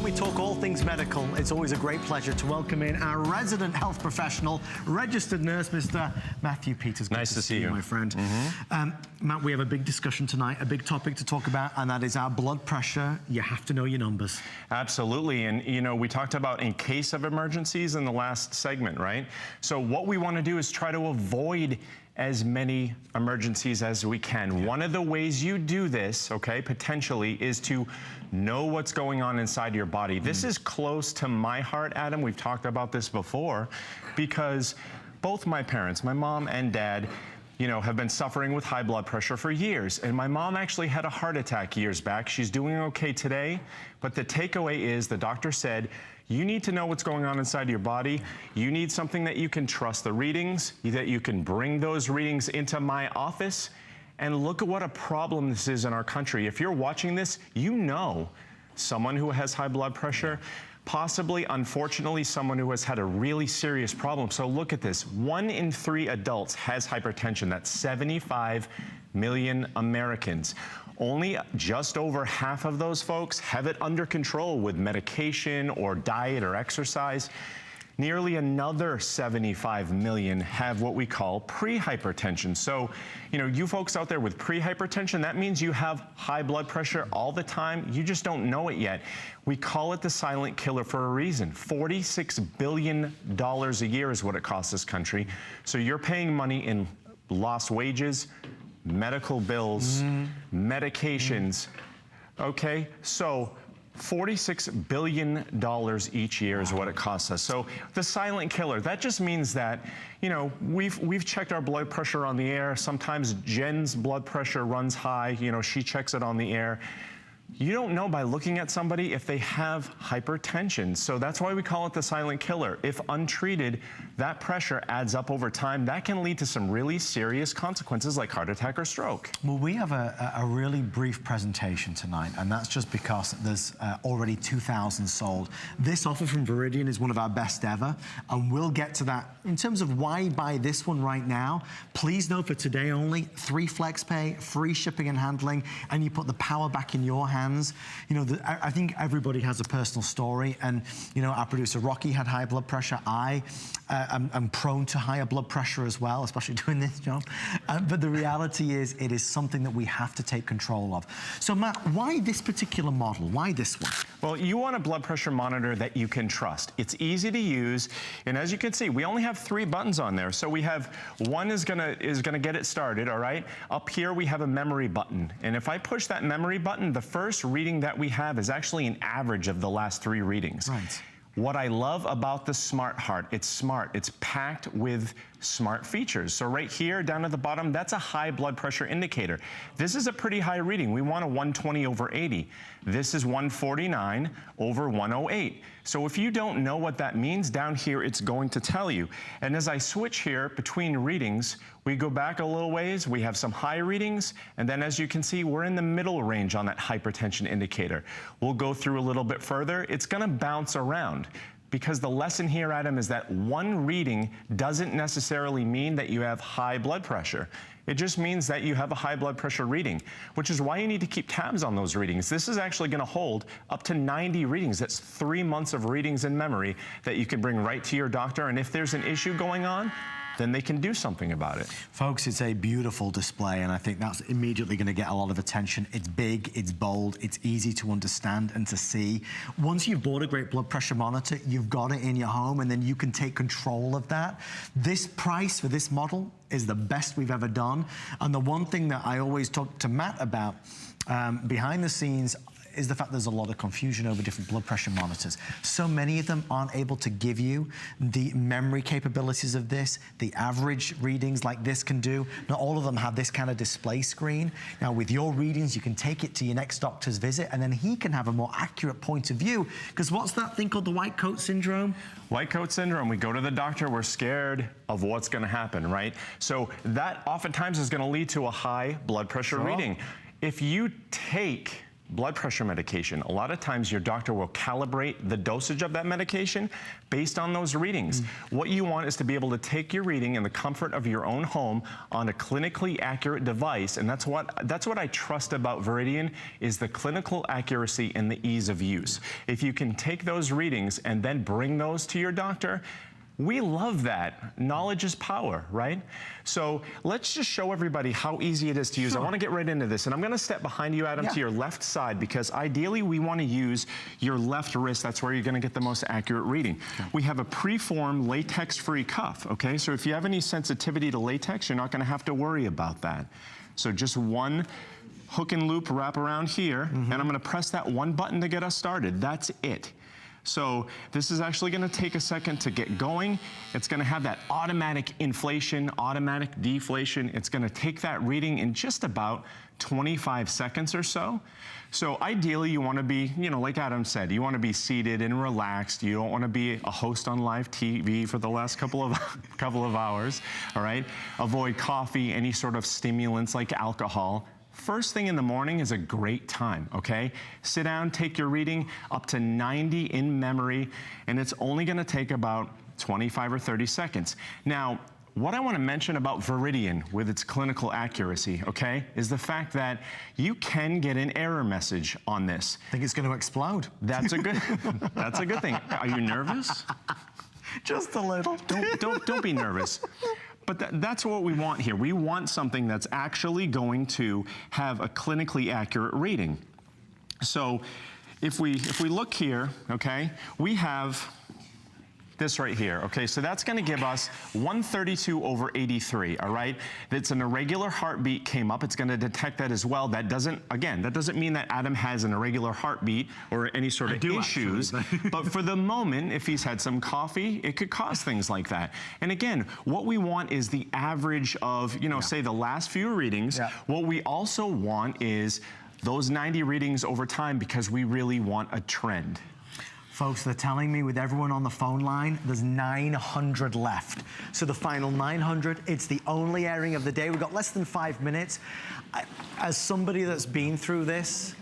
we talk all things medical, it's always a great pleasure to welcome in our resident health professional, registered nurse, Mr. Matthew Peters. Nice to see you, my friend. Matt, we have a big discussion tonight, a big topic to talk about, and that is our blood pressure. You have to know your numbers. Absolutely, and you know, we talked about in case of emergencies in the last segment, right? So what we want to do is try to avoid as many emergencies as we can. One of the ways you do this, okay, potentially, is to know what's going on inside your body. This is close to my heart, Adam. We've talked about this before, because both my parents, my mom and dad, you know, have been suffering with high blood pressure for years. And my mom actually had a heart attack years back. She's doing okay today, but the takeaway is the doctor said, you need to know what's going on inside your body. You need something that you can trust the readings, that you can bring those readings into my office. And look at what a problem this is in our country. If you're watching this, you know someone who has high blood pressure, possibly, unfortunately, someone who has had a really serious problem. So look at this. 1 in 3 adults has hypertension. That's 75 million Americans. Only just over half of those folks have it under control with medication or diet or exercise. Nearly another 75 million have what we call pre-hypertension. So, you know, you folks out there with pre-hypertension, that means you have high blood pressure all the time. You just don't know it yet. We call it the silent killer for a reason. $46 billion a year is what it costs this country. So you're paying money in lost wages, medical bills, medications, okay? So $46 billion each year is what it costs us. So the silent killer, that just means that, you know, we've checked our blood pressure on the air. Sometimes Jen's blood pressure runs high, you know, she checks it on the air. You don't know by looking at somebody if they have hypertension. So that's why we call it the silent killer. If untreated, that pressure adds up over time. That can lead to some really serious consequences like heart attack or stroke. Well, we have a really brief presentation tonight, and that's just because there's already 2,000 sold. This offer from Veridian is one of our best ever, and we'll get to that. In terms of why buy this one right now, please know for today only, 3 flex pay, free shipping and handling, and you put the power back in your hands. You know, I think everybody has a personal story, and you know, our producer Rocky had high blood pressure. I'm prone to higher blood pressure as well, especially doing this job. But the reality is, it is something that we have to take control of. So Matt, why this particular model? Why this one? Well, you want a blood pressure monitor that you can trust. It's easy to use, and as you can see, we only have 3 buttons on there. So we have one is gonna get it started, all right? Up here we have a memory button, and if I push that memory button, the first reading that we have is actually an average of the last 3 readings. Right. What I love about the SmartHeart, it's smart. It's packed with smart features. So right here, down at the bottom, that's a high blood pressure indicator. This is a pretty high reading. We want a 120 over 80. This is 149 over 108. So if you don't know what that means, down here, it's going to tell you. And as I switch here between readings, we go back a little ways, we have some high readings, and then as you can see, we're in the middle range on that hypertension indicator. We'll go through a little bit further. It's gonna bounce around, because the lesson here, Adam, is that one reading doesn't necessarily mean that you have high blood pressure. It just means that you have a high blood pressure reading, which is why you need to keep tabs on those readings. This is actually gonna hold up to 90 readings. That's 3 months of readings in memory that you can bring right to your doctor, and if there's an issue going on, then they can do something about it. Folks, it's a beautiful display, and I think that's immediately going to get a lot of attention. It's big, it's bold, it's easy to understand and to see. Once you've bought a great blood pressure monitor, you've got it in your home, and then you can take control of that. This price for this model is the best we've ever done. And the one thing that I always talk to Matt about behind the scenes is the fact there's a lot of confusion over different blood pressure monitors. So many of them aren't able to give you the memory capabilities of this, the average readings like this can do. Not all of them have this kind of display screen. Now with your readings, you can take it to your next doctor's visit, and then he can have a more accurate point of view. Because what's that thing called the white coat syndrome? White coat syndrome, we go to the doctor, we're scared of what's gonna happen, right? So that oftentimes is gonna lead to a high blood pressure reading. If you take blood pressure medication, a lot of times your doctor will calibrate the dosage of that medication based on those readings. What you want is to be able to take your reading in the comfort of your own home on a clinically accurate device, and that's what I trust about Veridian, is the clinical accuracy and the ease of use. If you can take those readings and then bring those to your doctor, we love that. Knowledge is power, right? So let's just show everybody how easy it is to use. I want to get right into this, and I'm going to step behind you, Adam, to your left side, because ideally we want to use your left wrist. That's where you're going to get the most accurate reading. We have a preformed latex-free cuff, okay? So if you have any sensitivity to latex, you're not going to have to worry about that. So just one hook and loop wrap around here, and I'm going to press that one button to get us started. That's it. So this is actually going to take a second to get going. It's going to have that automatic inflation, automatic deflation. It's going to take that reading in just about 25 seconds or so. So ideally you want to be, you know, like Adam said, you want to be seated and relaxed. You don't want to be a host on live TV for the last couple of hours, all right? Avoid coffee, any sort of stimulants like alcohol. First thing in the morning is a great time, okay? Sit down, take your reading up to 90 in memory, and it's only gonna take about 25 or 30 seconds. Now, what I wanna mention about Veridian with its clinical accuracy, okay, is the fact that you can get an error message on this. I think it's gonna explode. That's a good, that's a good thing. Are you nervous? Just a little. Don't be nervous. But that's what we want here. We want something that's actually going to have a clinically accurate reading. So if we look here, okay, we have this right here, okay? So that's gonna give us 132/83, all right? That's an irregular heartbeat came up. It's gonna detect that as well. That doesn't mean that Adam has an irregular heartbeat or any sort of issues. But for the moment, if he's had some coffee, it could cause things like that. And again, what we want is the average of, you know, say the last few readings. What we also want is those 90 readings over time, because we really want a trend. Folks, they're telling me with everyone on the phone line, there's 900 left. So the final 900, it's the only airing of the day. We've got less than 5 minutes. As somebody that's been through this,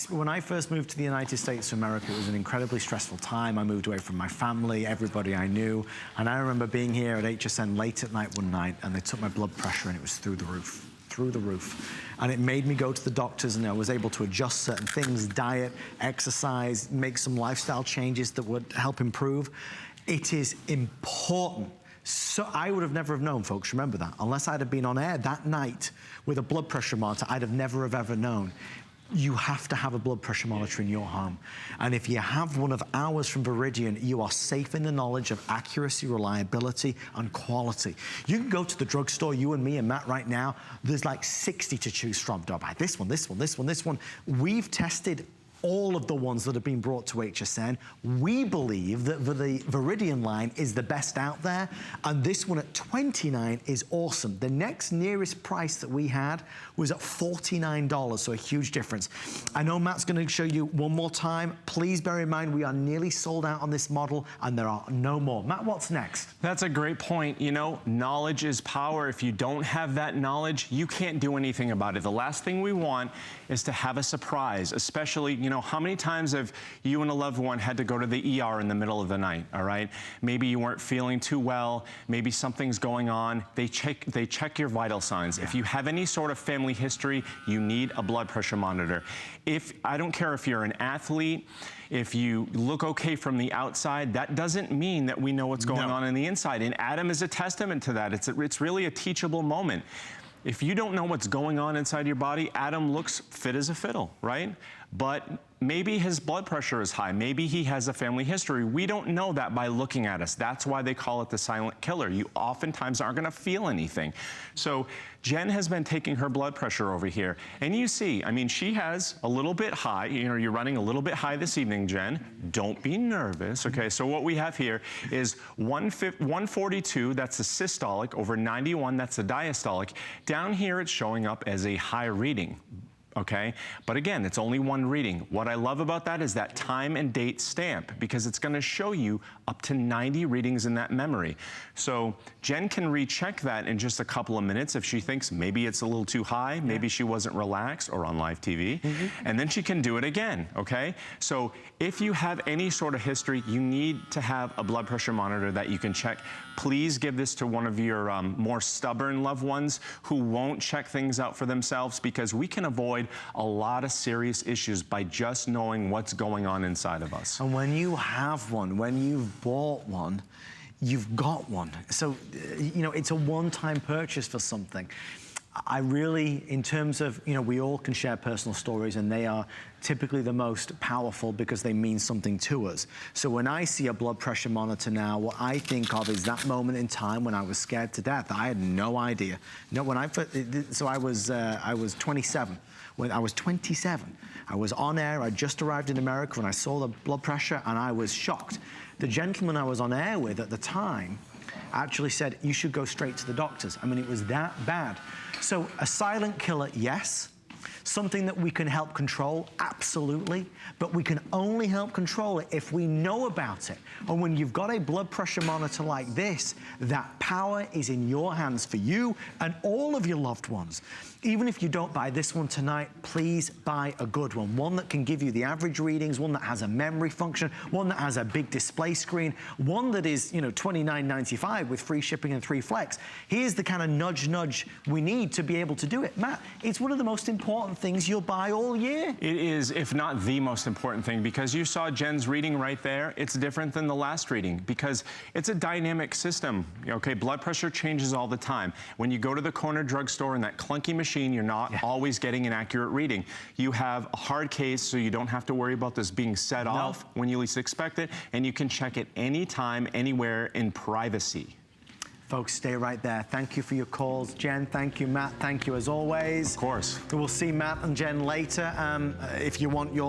when I first moved to the United States of America, it was an incredibly stressful time. I moved away from my family, everybody I knew. And I remember being here at HSN late at night one night, and they took my blood pressure, and it was through the roof. Through the roof. And it made me go to the doctors, and I was able to adjust certain things, diet, exercise, make some lifestyle changes that would help improve. It is important. So I would have never have known, folks, remember that. Unless I'd have been on air that night with a blood pressure monitor, I'd have never have ever known. You have to have a blood pressure monitor in your home. And if you have one of ours from Veridian, you are safe in the knowledge of accuracy, reliability, and quality. You can go to the drugstore, you and me and Matt right now, there's like 60 to choose from. Don't buy this one, this one, this one, this one. We've tested all of the ones that have been brought to HSN. We believe that the Veridian line is the best out there, and this one at $29 is awesome. The next nearest price that we had was at $49, so a huge difference. I know Matt's gonna show you one more time. Please bear in mind, we are nearly sold out on this model, and there are no more. Matt, what's next? That's a great point. You know, knowledge is power. If you don't have that knowledge, you can't do anything about it. The last thing we want is to have a surprise, especially, you know, how many times have you and a loved one had to go to the ER in the middle of the night, all right? Maybe you weren't feeling too well, maybe something's going on. They check your vital signs. If you have any sort of family history, you need a blood pressure monitor. I don't care if you're an athlete, if you look okay from the outside, that doesn't mean that we know what's going on the inside. And Adam is a testament to that. It's really a teachable moment. If you don't know what's going on inside your body, Adam looks fit as a fiddle, right? But maybe his blood pressure is high. Maybe he has a family history. We don't know that by looking at us. That's why they call it the silent killer. You oftentimes aren't gonna feel anything. So Jen has been taking her blood pressure over here. And you see, I mean, she has a little bit high. You know, you're running a little bit high this evening, Jen. Don't be nervous, okay? So what we have here is 142, that's the systolic, over 91, that's the diastolic. Down here, it's showing up as a high reading. okay? But again, it's only one reading. What I love about that is that time and date stamp, because it's gonna show you up to 90 readings in that memory. So Jen can recheck that in just a couple of minutes if she thinks maybe it's a little too high, maybe she wasn't relaxed or on live TV, and then she can do it again, okay? So if you have any sort of history, you need to have a blood pressure monitor that you can check. Please give this to one of your more stubborn loved ones who won't check things out for themselves, because we can avoid a lot of serious issues by just knowing what's going on inside of us. And when you have one, when you've bought one, you've got one. So, you know, it's a one-time purchase for something. I really, in terms of, you know, we all can share personal stories, and they are typically the most powerful because they mean something to us. So when I see a blood pressure monitor now, what I think of is that moment in time when I was scared to death. I had no idea. No, when I was 27. When I was 27, I was on air. I just arrived in America, and I saw the blood pressure, and I was shocked. The gentleman I was on air with at the time actually said, you should go straight to the doctors. I mean, it was that bad. So a silent killer, yes. Something that we can help control, absolutely. But we can only help control it if we know about it. And when you've got a blood pressure monitor like this, that power is in your hands for you and all of your loved ones. Even if you don't buy this one tonight, please buy a good one. One that can give you the average readings, one that has a memory function, one that has a big display screen, one that is, you know, $29.95 with free shipping and 3 flex. Here's the kind of nudge we need to be able to do it. Matt, it's one of the most important things you'll buy all year. It is, if not the most important thing, because you saw Jen's reading right there. It's different than the last reading because it's a dynamic system. Okay, blood pressure changes all the time. When you go to the corner drugstore and that clunky machine, you're not always getting an accurate reading. You have a hard case, so you don't have to worry about this being set off when you least expect it, and you can check it anytime, anywhere in privacy. Folks, stay right there. Thank you for your calls. Jen, thank you. Matt, thank you as always. Of course. We'll see Matt and Jen later. If you want yours